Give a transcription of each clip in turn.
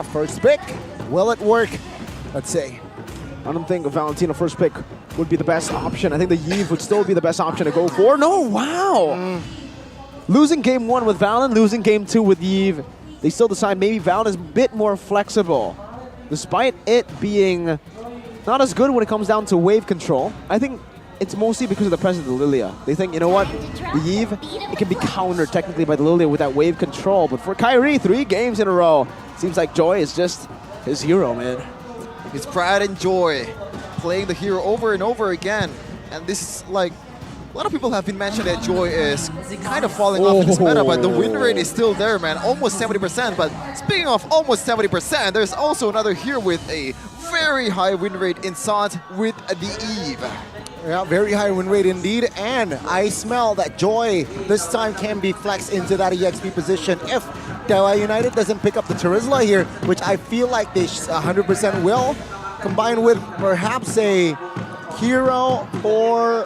First pick, will it work? Let's see. I don't think Valentino first pick would be the best option. I think the Yves would still be the best option to go for. No, wow! Losing game 1 with Valen, losing game 2 with Yves. They still decide maybe Valen is a bit more flexible. Despite it being not as good when it comes down to wave control, I think it's mostly because of the presence of the Lilia. They think, you know what, the Yves, it can be countered technically by the Lilia with that wave control. But for Kyrie, 3 games in a row, seems like Joy is just his hero, man. His pride and joy, playing the hero over and over again. And this is like, a lot of people have been mentioning that Joy is kind of falling off in this meta, but the win rate is still there, man. Almost 70%. But speaking of almost 70%, there's also another hero with a very high win rate in Sant with the Eve. Yeah, very high win rate indeed, and I smell that Joy this time can be flexed into that EXP position if DEWA United doesn't pick up the Terizla here, which I feel like they 100% will, combined with perhaps a hero for,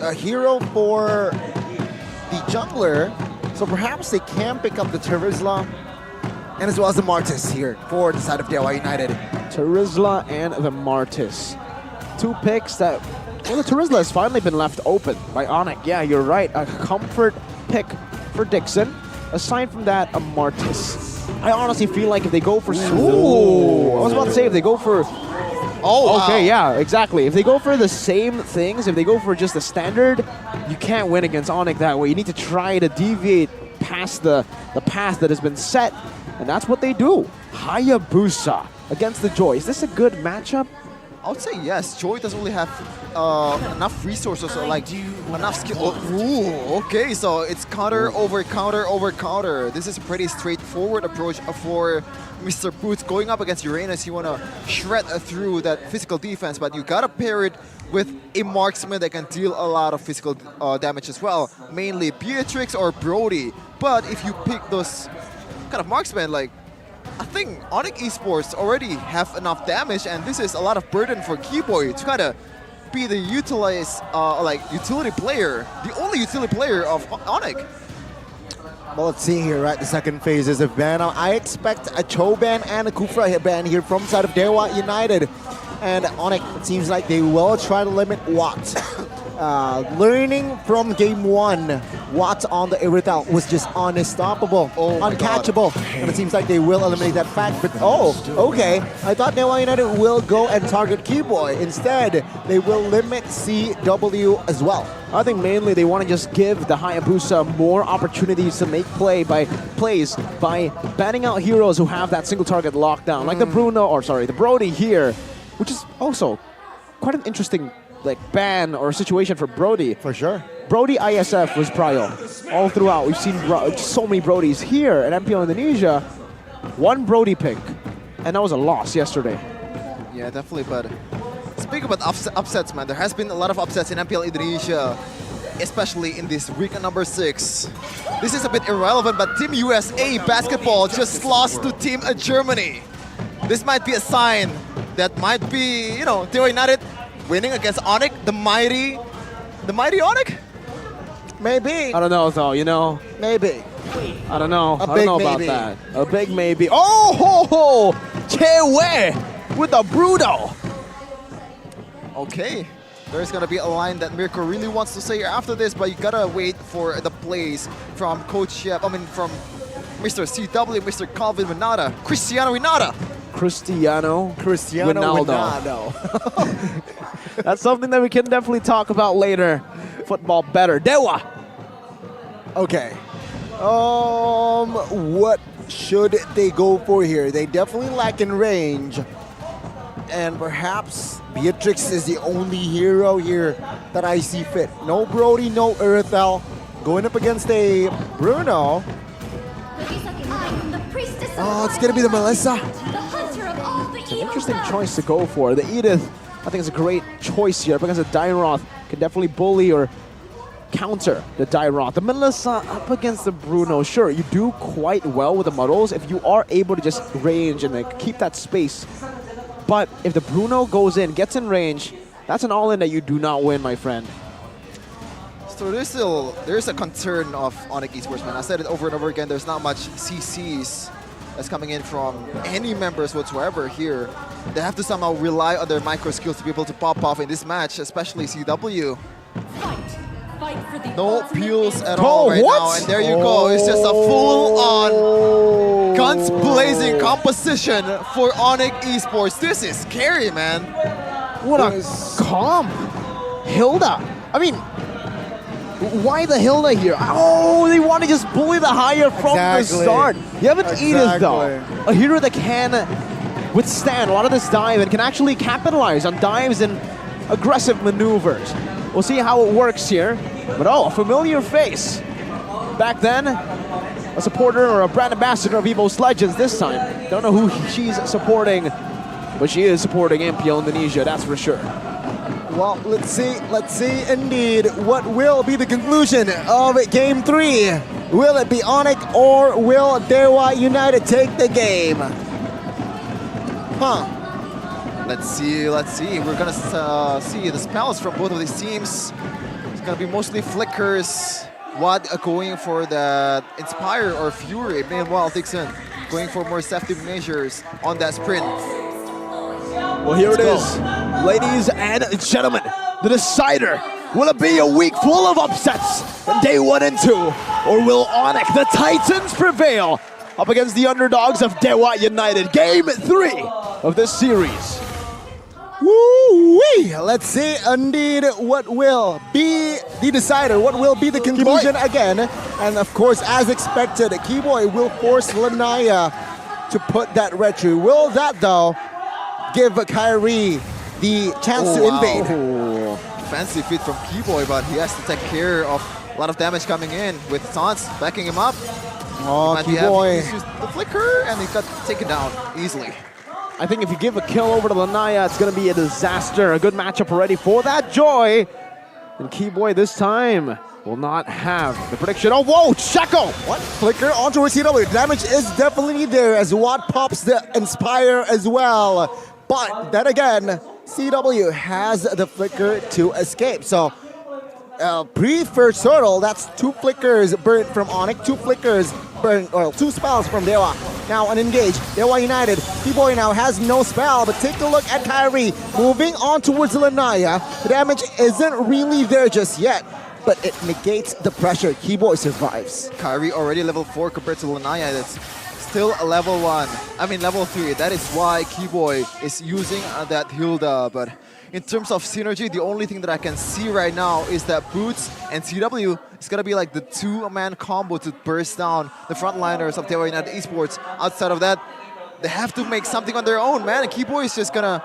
a hero for the jungler, so perhaps they can pick up the Terizla, and as well as the Martis here for the side of DEWA United. Terizla and the Martis. 2 picks that, well, the Terizla has finally been left open by ONIC. Yeah, you're right. A comfort pick for Dixon. Aside from that, a Martis. I honestly feel like if they go for... Ooh! I was about to say, if they go for... Oh, okay, wow. yeah, exactly. If they go for the same things, if they go for just the standard, you can't win against ONIC that way. You need to try to deviate past the path that has been set, and that's what they do. Hayabusa against the Joy. Is this a good matchup? I would say yes. Joy doesn't really have enough resources or like enough skill. Oh, ooh, okay, so it's counter over counter over counter. This is a pretty straightforward approach for Mr. Boots going up against Uranus. You want to shred through that physical defense, but you gotta pair it with a marksman that can deal a lot of physical damage as well. Mainly Beatrix or Brody. But if you pick those kind of marksmen, like, I think ONIC Esports already have enough damage, and this is a lot of burden for Keyboy to kind of be the utility player, the only utility player of ONIC. Well, let's see here, right? The second phase is a ban. I expect a Cho ban and a Kufra ban here from side of DEWA United. And ONIC, it seems like they will try to limit Watt. Learning from game 1, Watt on the Irithal was just unstoppable, uncatchable. And it seems like they will eliminate that fact. But okay. I thought DEWA United will go and target Keyboy. Instead, they will limit CW as well. I think mainly they want to just give the Hayabusa more opportunities to make plays by banning out heroes who have that single target lockdown, like the the Brody here, which is also quite an interesting ban or situation for Brody. For sure. Brody ISF was prio all throughout. We've seen so many Brodies here at MPL Indonesia. 1 Brody pick, and that was a loss yesterday. Yeah, definitely, but speaking about upsets, man, there has been a lot of upsets in MPL Indonesia, especially in this week number 6. This is a bit irrelevant, but Team USA basketball just lost to Team Germany. This might be a sign that might be, DEWA United winning against ONIC, the mighty ONIC? Maybe. I don't know though, Maybe. I don't know. I don't know about that. A big maybe. Oh, Chewe with a Bruto. Okay. There's gonna be a line that Mirko really wants to say after this, but you gotta wait for the plays from from Mr. CW, Mr. Calvin Winata, Cristiano Winata. Cristiano Ronaldo. That's something that we can definitely talk about later. Football better. DEWA. Okay. What should they go for here? They definitely lack in range. And perhaps Beatrix is the only hero here that I see fit. No Brody, no Earthel. Going up against a Bruno. Oh, it's gonna be the Melissa. It's an interesting choice to go for. The Edith, I think, is a great choice here. Up against a Dairoth, can definitely bully or counter the Dairoth. The Melissa up against the Bruno. Sure, you do quite well with the muddles if you are able to just range and keep that space. But if the Bruno goes in, gets in range, that's an all-in that you do not win, my friend. So there's a concern of ONIC Esports, man. I said it over and over again. There's not much CCs that's coming in from any members whatsoever here. They have to somehow rely on their micro skills to be able to pop off in this match, especially CW. No peels at all right now, and there you go. It's just a full-on guns blazing composition for ONIC Esports. This is scary, man. What a calm Hilda. I mean, why the Hilda here? Oh, they want to just bully the higher from the start. You have an Edith, though. A hero that can withstand a lot of this dive and can actually capitalize on dives and aggressive maneuvers. We'll see how it works here. But oh, a familiar face. Back then, a supporter or a brand ambassador of EVO's Legends this time. Don't know who she's supporting, but she is supporting MPL Indonesia, that's for sure. Well, let's see indeed what will be the conclusion of Game 3. Will it be ONIC or will DEWA United take the game? Huh. Let's see. We're gonna see the spells from both of these teams. It's gonna be mostly flickers. Wad going for the Inspire or Fury. Meanwhile, Dixon going for more safety measures on that sprint. Well, here it is, ladies and gentlemen, the decider. Will it be a week full of upsets in day 1 and 2? Or will ONIC, the Titans, prevail up against the underdogs of DEWA United? Game 3 of this series. Woo-wee! Let's see indeed what will be the decider, what will be the conclusion again. And of course, as expected, Keyboy will force Lanaya to put that retro. Will that, though, give Kyrie the chance to invade? Fancy feat from Keyboy, but he has to take care of a lot of damage coming in with Sans backing him up. Oh, Keyboy. He used the flicker and he got taken down easily. I think if you give a kill over to Lanaya, it's going to be a disaster. A good matchup already for that Joy. And Keyboy this time will not have the prediction. Oh, whoa, Checo! What? Flicker onto CW. Damage is definitely there as Watt pops the Inspire as well. But then again, CW has the flicker to escape. So, pre-first hurdle, that's 2 flickers burnt from ONIC, 2 flickers burnt, or 2 spells from DEWA. Now unengaged, DEWA United. Keyboy now has no spell, but take a look at Kyrie moving on towards Lanaya. The damage isn't really there just yet, but it negates the pressure. Keyboy survives. Kyrie already level 4 compared to Lanaya. That's still a level 1. I mean level 3. That is why Keyboy is using that Hilda. But in terms of synergy, the only thing that I can see right now is that Boots and CW is gonna be like the 2-man combo to burst down the frontliners of DEWA United Esports. Outside of that, they have to make something on their own, man. And Keyboy is just gonna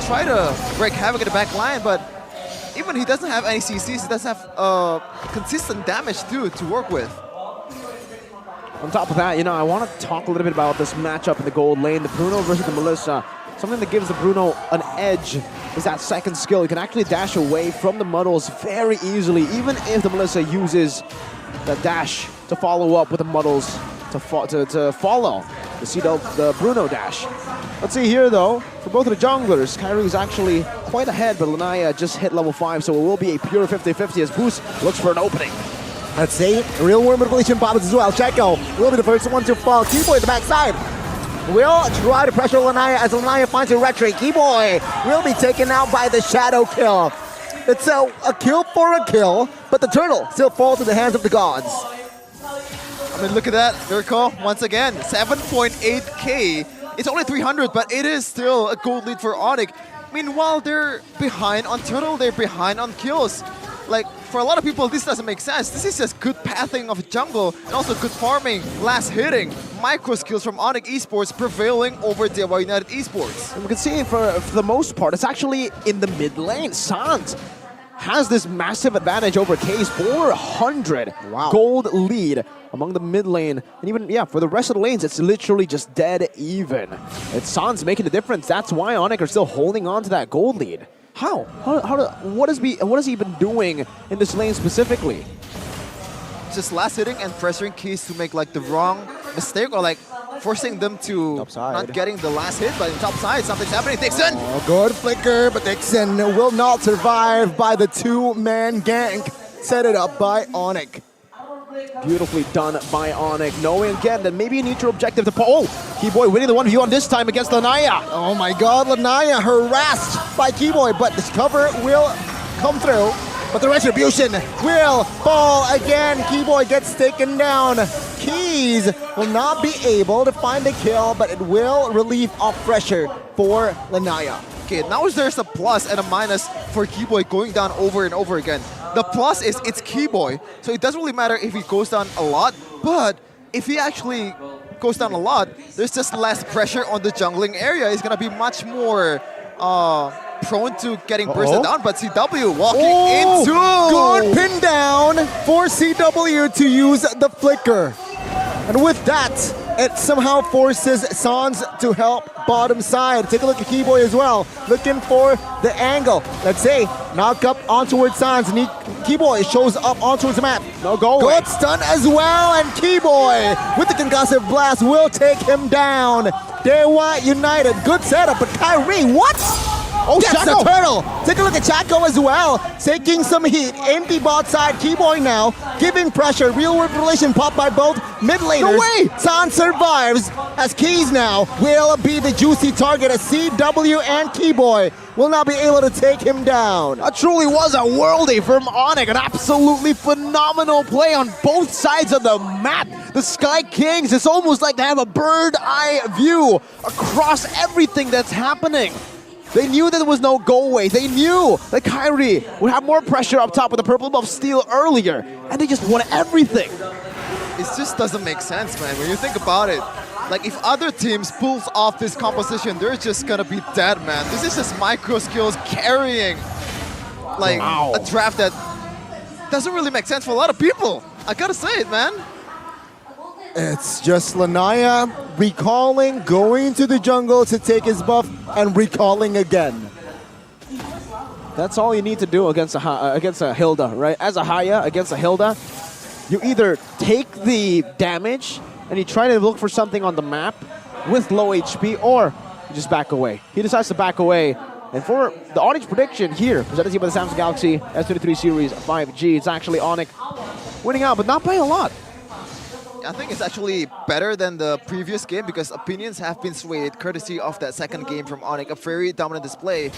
try to break havoc at the back line, but even he doesn't have any CCs, he doesn't have consistent damage too to work with. On top of that, you know, I want to talk a little bit about this matchup in the gold lane, the Bruno versus the Melissa. Something that gives the Bruno an edge is that second skill. You can actually dash away from the Muddles very easily, even if the Melissa uses the dash to follow up with the Muddles to follow the Bruno dash. Let's see here, though, for both of the junglers, Kyrie is actually quite ahead, but Lanaya just hit level 5, so it will be a pure 50-50 as Boost looks for an opening. Let's see, real world manipulation pops as well. Checo will be the first one to fall. Keyboy at the backside will try to pressure Lanaya as Lanaya finds a retreat. Keyboy will be taken out by the shadow kill. It's a kill for a kill, but the turtle still falls to the hands of the gods. I mean, look at that, Mirko, once again, 7.8k. It's only 300, but it is still a gold lead for ONIC. Meanwhile, they're behind on turtle, they're behind on kills. Like, for a lot of people, this doesn't make sense. This is just good pathing of jungle and also good farming, last hitting, micro skills from ONIC Esports prevailing over DEWA United Esports. And we can see for the most part, it's actually in the mid lane. Sant has this massive advantage over K's 400 gold lead among the mid lane. And even, yeah, for the rest of the lanes, it's literally just dead even. It's Sans making the difference. That's why ONIC are still holding on to that gold lead. How? What has he been doing in this lane specifically? Just last hitting and pressuring Keys to make like the wrong mistake or like forcing them to not getting the last hit, but in top side, something's happening. Dixon! Oh, good flicker, but Dixon will not survive by the 2-man gank set it up by ONIC. Beautifully done by ONIC, knowing again that maybe a neutral objective to pull. Oh, Keyboy winning the 1v1 this time against Lanaya. Oh my god, Lanaya harassed by Keyboy, but this cover will come through. But the retribution will fall again. Keyboy gets taken down. Keys will not be able to find a kill, but it will relieve off pressure for Lanaya. Okay, now there's a plus and a minus for Keyboy going down over and over again. The plus is it's Keyboy, so it doesn't really matter if he goes down a lot, but if he actually goes down a lot, there's just less pressure on the jungling area. He's gonna be much more prone to getting bursted down, but CW walking into... Good pin down for CW to use the flicker. And with that, it somehow forces Sans to help bottom side. Take a look at Keyboy as well, looking for the angle. Let's say, knock up on towards Sans. Keyboy shows up on towards the map. No go away. Good stun as well, and Keyboy with the concussive blast will take him down. DEWA United, good setup, but Kyrie, what? Oh, Gets Shaco! the turtle. Take a look at Chaco as well, taking some heat in the bot side. Keyboy now giving pressure. Real world relation popped by both mid laners. No way! San survives as Keys now will be the juicy target as CW and Keyboy will not be able to take him down. That truly was a worldie from ONIC, an absolutely phenomenal play on both sides of the map. The Sky Kings, it's almost like they have a bird eye view across everything that's happening. They knew that there was no go away. They knew that Kyrie would have more pressure up top with the purple buff steal earlier, and they just won everything. It just doesn't make sense, man. When you think about it, like if other teams pulls off this composition, they're just gonna be dead, man. This is just micro skills carrying like a draft that doesn't really make sense for a lot of people. I gotta say it, man. It's just Lanaya recalling, going to the jungle to take his buff, and recalling again. That's all you need to do against a Hilda, right? As a Haya against a Hilda, you either take the damage and you try to look for something on the map with low HP, or you just back away. He decides to back away. And for the ONIC prediction here, presented to you by the Samsung Galaxy S23 Series 5G, it's actually ONIC winning out, but not by a lot. I think it's actually better than the previous game because opinions have been swayed courtesy of that second game from ONIC, a very dominant display.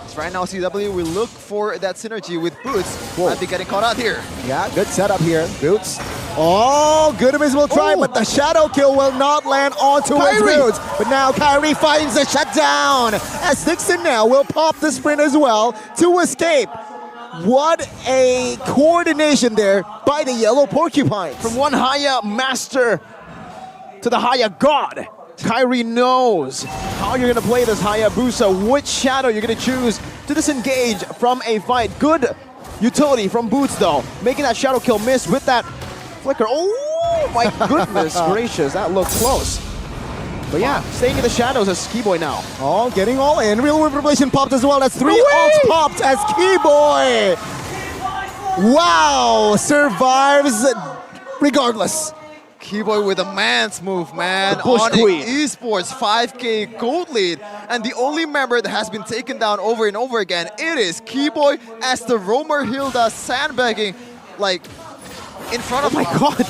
So right now CW will look for that synergy with Boots. Might be getting caught out here. Yeah, good setup here, Boots. Oh, good invisible try, but the shadow kill will not land onto his Boots. But now Kyrie finds the shutdown as Dixon now will pop the sprint as well to escape. What a coordination there by the yellow porcupines. From one Haya master to the Haya god, Kyrie knows how you're going to play this Hayabusa, which shadow you're going to choose to disengage from a fight. Good utility from Boots though, making that shadow kill miss with that flicker. Oh my goodness gracious, that looked close. But yeah, staying in the shadows as Keyboy now. Oh, getting all in. Real world revelation popped as well. That's 3 ults popped as Keyboy. Wow, survives regardless. Keyboy with a man's move, man. Bush Queen. Esports 5K gold lead. And the only member that has been taken down over and over again, it is Keyboy as the Roamer Hilda sandbagging like in front of my god.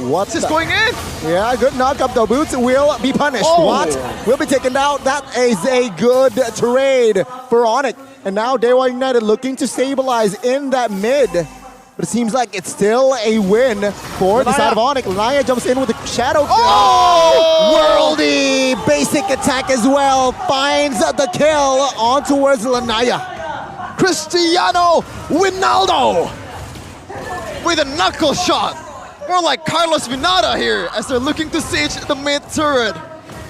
What's just going in? Yeah, good knock-up though. Boots will be punished. What? Will be taken out. That is a good trade for ONIC. And now DEWA United looking to stabilize in that mid. But it seems like it's still a win for the side of ONIC. Lanaya jumps in with a shadow kill. Oh! Worldy basic attack as well. Finds the kill on towards Lanaya. Cristiano Ronaldo with a knuckle shot. More like Carlos Vinada here as they're looking to siege the mid turret.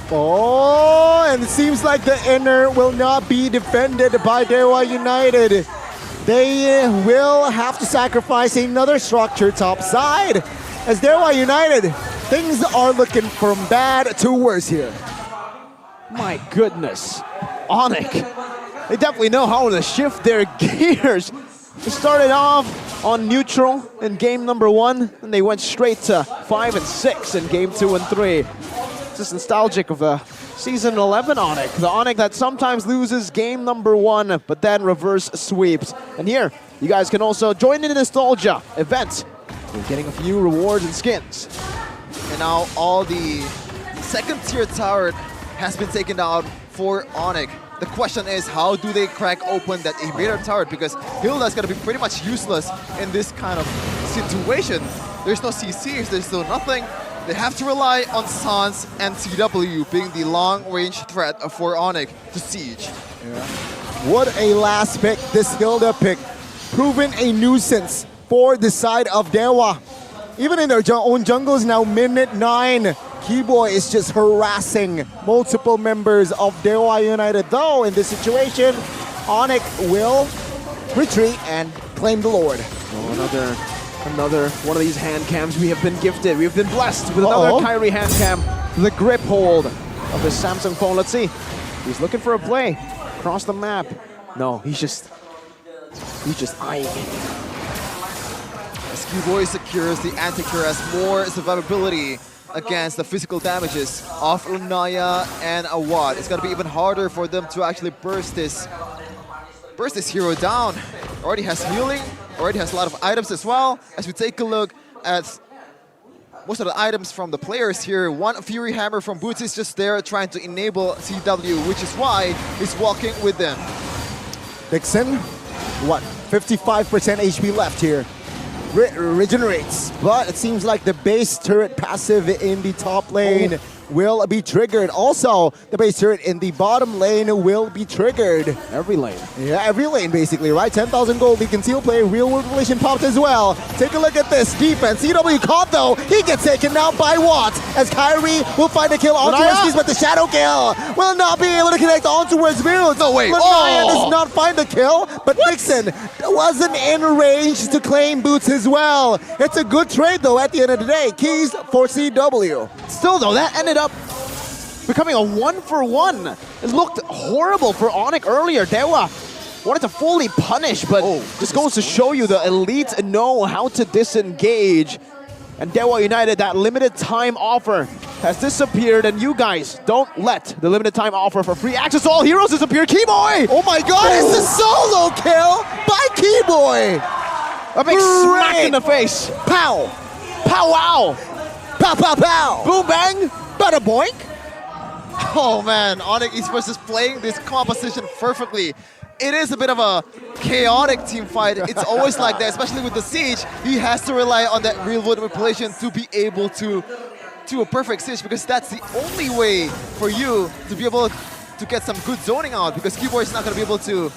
Oh, and it seems like the inner will not be defended by DEWA United. They will have to sacrifice another structure top side. As DEWA United, things are looking from bad to worse here. My goodness. ONIC, they definitely know how to shift their gears. They started off on neutral in game number 1, and they went straight to 5 and 6 in game 2 and 3. It's just nostalgic of the season 11 ONIC. The ONIC that sometimes loses game number 1, but then reverse sweeps. And here, you guys can also join in the nostalgia event We're getting a few rewards and skins. And now all the second tier tower has been taken down for ONIC. The question is, how do they crack open that invader tower? Because Hilda's gonna be pretty much useless in this kind of situation. There's no CCs, there's no nothing. They have to rely on Sans and CW being the long-range threat for ONIC to siege. Yeah. What a last pick, this Hilda pick. Proven a nuisance for the side of DEWA. Even in their own jungles now, minute 9. Keyboy is just harassing multiple members of DEWA United. Though, in this situation, ONIC will retreat and claim the Lord. Oh, another one of these hand cams we have been gifted. We've been blessed with another Kyrie hand cam. The grip hold of his Samsung phone. Let's see. He's looking for a play across the map. No, he's just eyeing it. Keyboy secures the anti-cuirass, more survivability against the physical damages of Lunaya and Awad. It's gonna be even harder for them to actually burst this hero down. Already has healing, already has a lot of items as well. As we take a look at most of the items from the players here, one Fury Hammer from Boots is just there trying to enable CW, which is why he's walking with them. Dixon, what, 55% HP left here. Regenerates, but it seems like the base turret passive in the top lane will be triggered. Also, the base turret in the bottom lane will be triggered. Every lane. Yeah, every lane basically, right? 10,000 gold, the concealed play, real world relation popped as well. Take a look at this defense. CW caught though, he gets taken out by Watt as Kyrie will find a kill onto Rescues, but the shadow kill will not be able to connect onto his builds. No way. Lanaya does not find the kill, but Nixon wasn't in range to claim Boots as well. It's a good trade though at the end of the day. Keys for CW. Still though, that ended up becoming a 1-for-1. It looked horrible for ONIC earlier. DEWA wanted to fully punish, but this goes to show you the elites know how to disengage. And DEWA United, that limited time offer has disappeared, and you guys don't let the limited time offer for free access to all heroes disappear. Keyboy! Oh my god, it's a solo kill by Keyboy! A big smack in the face. Pow! Pow wow! Pow pow pow! Boom bang! Bada boink! Oh man, ONIC Esports is playing this composition perfectly. It is a bit of a chaotic team fight. It's always like that, especially with the siege. He has to rely on that real-world manipulation to be able to do a perfect siege, because that's the only way for you to be able to get some good zoning out, because Keyboard is not going to be able to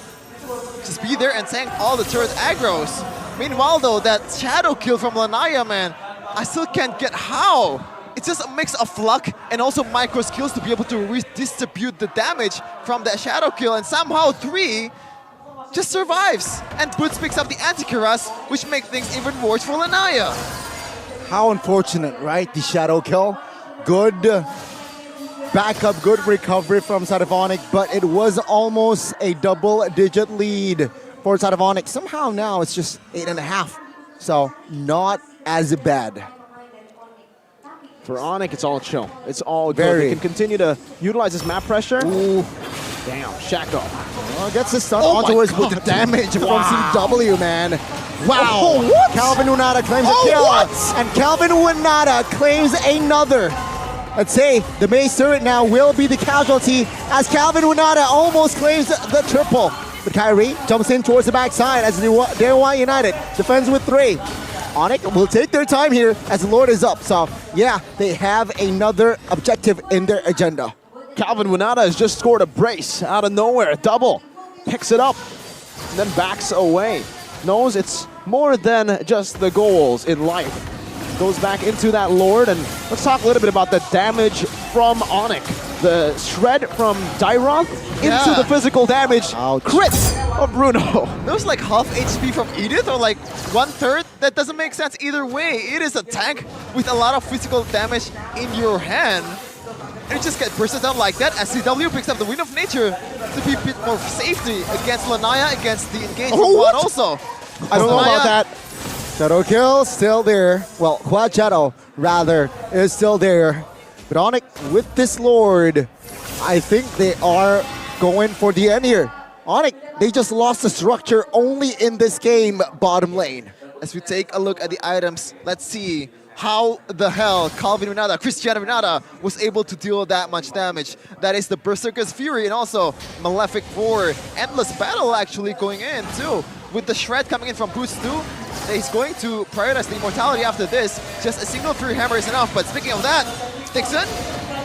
just be there and tank all the turret aggros. Meanwhile though, that shadow kill from Lanaya, man, I still can't get how. It's just a mix of luck and also micro skills to be able to redistribute the damage from that shadow kill, and somehow 3 just survives. And Boots picks up the anti-cuirass, which makes things even worse for Lanaya. How unfortunate, right? The shadow kill. Good backup, good recovery from side of ONIC, but it was almost a double-digit lead for side of ONIC. Somehow now it's just 8.5, so not as bad. For ONIC, it's all chill. It's all good. They can continue to utilize this map pressure. Ooh. Damn, Shaco. Well, gets the stun onto us with the damage from CW, man. Wow. Oh, what? Calvin Winata claims a kill. What? And Calvin Winata claims another. Let's say the base turret now will be the casualty as Calvin Winata almost claims the triple. But Kyrie jumps in towards the backside as DEWA United defends with 3. ONIC will take their time here as the Lord is up. So, yeah, they have another objective in their agenda. Calvin Winata has just scored a brace out of nowhere. Double. Picks it up. And then backs away. Knows it's more than just the goals in life. Goes back into that Lord. And let's talk a little bit about the damage from ONIC. The shred from Dairoth into the physical damage. Ouch. Crit of Bruno. That was like half HP from Edith, or like 1/3. That doesn't make sense either way. It is a tank with a lot of physical damage in your hand. And it just gets bursted down like that as CW picks up the Wind of Nature to be a bit more safety against Lanaya, against the engaged Quad also. I don't know about that. Shadow kill still there. Well, Quad Shadow rather is still there. But ONIC with this Lord, I think they are going for the end here. ONIC, they just lost the structure only in this game, bottom lane. as we take a look at the items, let's see how the hell Calvin Renata, Cristiano Renata was able to deal that much damage. That is the Berserker's Fury and also Malefic Roar. Endless battle actually going in too. With the Shred coming in from Boost 2, he's going to prioritize the Immortality after this. Just a single Fury Hammer is enough, but speaking of that, Dixon,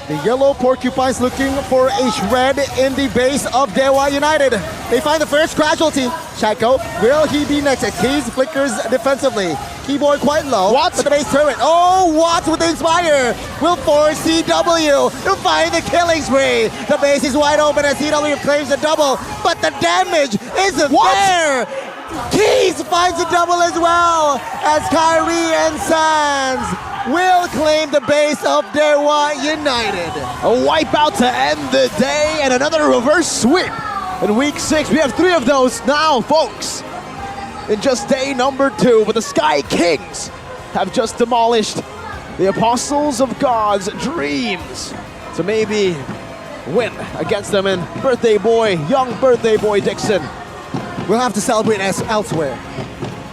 The yellow Porcupines looking for a shred in the base of DEWA United. They find the first casualty. Shaco, will he be next? Keys flickers defensively. Keyboard quite low. What? But the base turret. Oh, Watts with the Inspire will force CW to find the killing spree. The base is wide open as CW claims the double, but the damage isn't there. Keys finds a double as well as Kyrie and Sands will claim the base of DEWA United. A wipeout to end the day and another reverse sweep. In week 6, we have 3 of those now, folks. In just day number 2, but the Sky Kings have just demolished the Apostles of God's dreams to maybe win against them. And birthday boy, young birthday boy Dixon. We'll have to celebrate as elsewhere.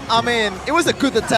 I mean, it was a good attack.